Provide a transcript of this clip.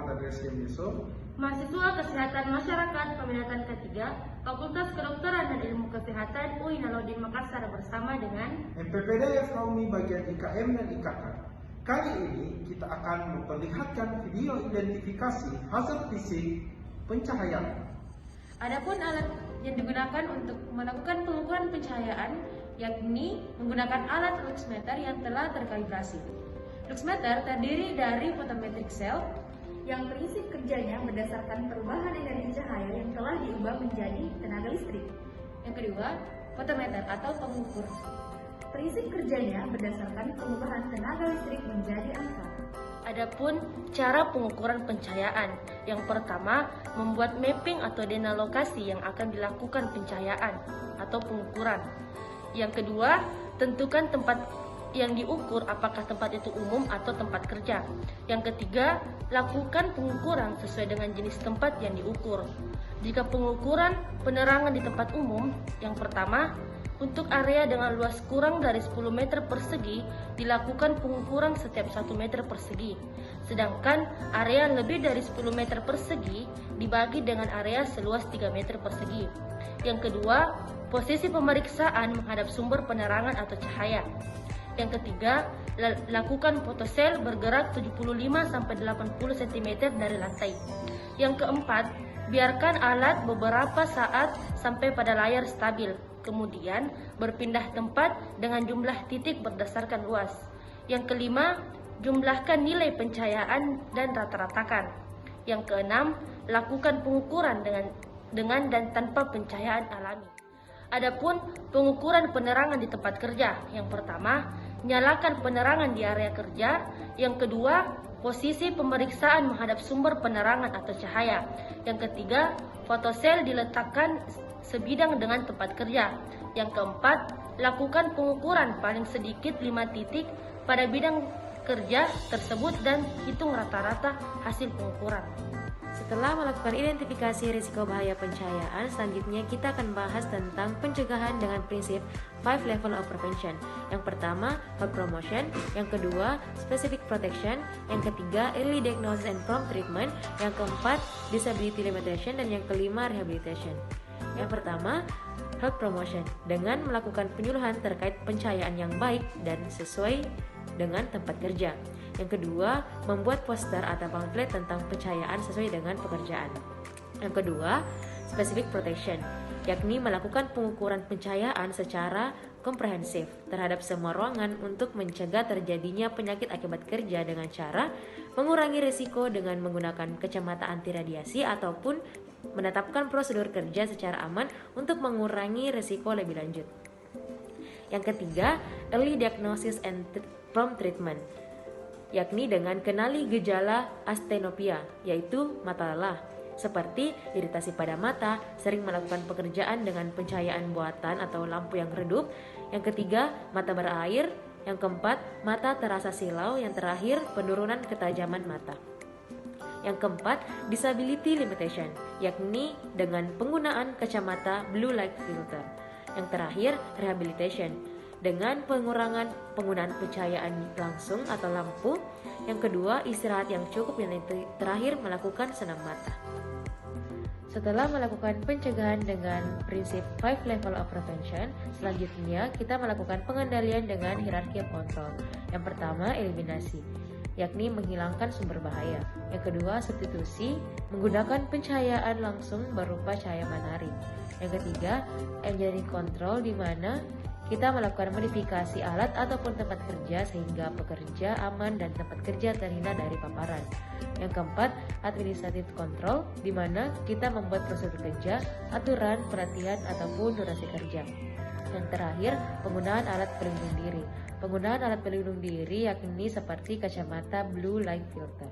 Muhammad Rizky Yusuf, mahasiswa Kesehatan Masyarakat Peminatan Ketiga, Fakultas Kedokteran dan Ilmu Kesehatan UI Hasanuddin Makassar bersama dengan MPPD Kaumi bagian IKM dan IKK. Kali ini kita akan memperlihatkan video identifikasi hasil fisik pencahayaan. Adapun alat yang digunakan untuk melakukan pengukuran pencahayaan yakni menggunakan alat luxmeter yang telah terkalibrasi. Luxmeter terdiri dari photometric cell yang prinsip kerjanya berdasarkan perubahan energi cahaya yang telah diubah menjadi tenaga listrik. Yang kedua, photometer atau pengukur. Prinsip kerjanya berdasarkan pengubahan tenaga listrik menjadi angka. Adapun cara pengukuran pencahayaan, yang pertama membuat mapping atau denalokasi yang akan dilakukan pencahayaan atau pengukuran. Yang kedua, tentukan tempat yang diukur apakah tempat itu umum atau tempat kerja. Yang ketiga, lakukan pengukuran sesuai dengan jenis tempat yang diukur. Jika pengukuran penerangan di tempat umum, yang pertama, untuk area dengan luas kurang dari 10 meter persegi dilakukan pengukuran setiap 1 meter persegi. Sedangkan area lebih dari 10 meter persegi dibagi dengan area seluas 3 meter persegi. Yang kedua, posisi pemeriksaan menghadap sumber penerangan atau cahaya. Yang ketiga, lakukan fotosel bergerak 75-80 cm dari lantai. Yang keempat, biarkan alat beberapa saat sampai pada layar stabil. Kemudian berpindah tempat dengan jumlah titik berdasarkan luas. Yang kelima, jumlahkan nilai pencahayaan dan rata-ratakan. Yang keenam, lakukan pengukuran dengan dan tanpa pencahayaan alami. Adapun pengukuran penerangan di tempat kerja, yang pertama, nyalakan penerangan di area kerja. Yang kedua, posisi pemeriksaan menghadap sumber penerangan atau cahaya. Yang ketiga, fotosel diletakkan sebidang dengan tempat kerja. Yang keempat, lakukan pengukuran paling sedikit 5 titik pada bidang kerja tersebut dan hitung rata-rata hasil pengukuran. Setelah melakukan identifikasi risiko bahaya pencahayaan, selanjutnya kita akan bahas tentang pencegahan dengan prinsip 5 level of prevention. Yang pertama, health promotion. Yang kedua, specific protection. Yang ketiga, early diagnosis and prompt treatment. Yang keempat, disability limitation. Dan yang kelima, rehabilitation. Yang pertama, health promotion, dengan melakukan penyuluhan terkait pencahayaan yang baik dan sesuai dengan tempat kerja. Yang kedua, membuat poster atau pamflet tentang pencahayaan sesuai dengan pekerjaan. Yang kedua, specific protection, yakni melakukan pengukuran pencahayaan secara komprehensif terhadap semua ruangan untuk mencegah terjadinya penyakit akibat kerja dengan cara mengurangi risiko dengan menggunakan kacamata anti radiasi ataupun menetapkan prosedur kerja secara aman untuk mengurangi risiko lebih lanjut. Yang ketiga, early diagnosis and prompt treatment, yakni dengan kenali gejala astenopia, yaitu mata lelah, seperti iritasi pada mata, sering melakukan pekerjaan dengan pencahayaan buatan atau lampu yang redup. Yang ketiga, mata berair. Yang keempat, mata terasa silau. Yang terakhir, penurunan ketajaman mata. Yang keempat, disability limitation, yakni dengan penggunaan kacamata blue light filter. Yang terakhir, rehabilitation, dengan pengurangan penggunaan pencahayaan langsung atau lampu. Yang kedua, istirahat yang cukup. Yang terakhir, melakukan senam mata. Setelah melakukan pencegahan dengan prinsip 5 level of prevention, selanjutnya kita melakukan pengendalian dengan hierarchy of control. Yang pertama, eliminasi, yakni menghilangkan sumber bahaya. Yang kedua, substitusi, menggunakan pencahayaan langsung berupa cahaya matahari. Yang ketiga, engineering control, di mana kita melakukan modifikasi alat ataupun tempat kerja sehingga pekerja aman dan tempat kerja terhindar dari paparan. Yang keempat, administrative control, di mana kita membuat prosedur kerja, aturan, pelatihan, ataupun durasi kerja. Yang terakhir, penggunaan alat pelindung diri. Penggunaan alat pelindung diri yakni seperti kacamata blue light filter.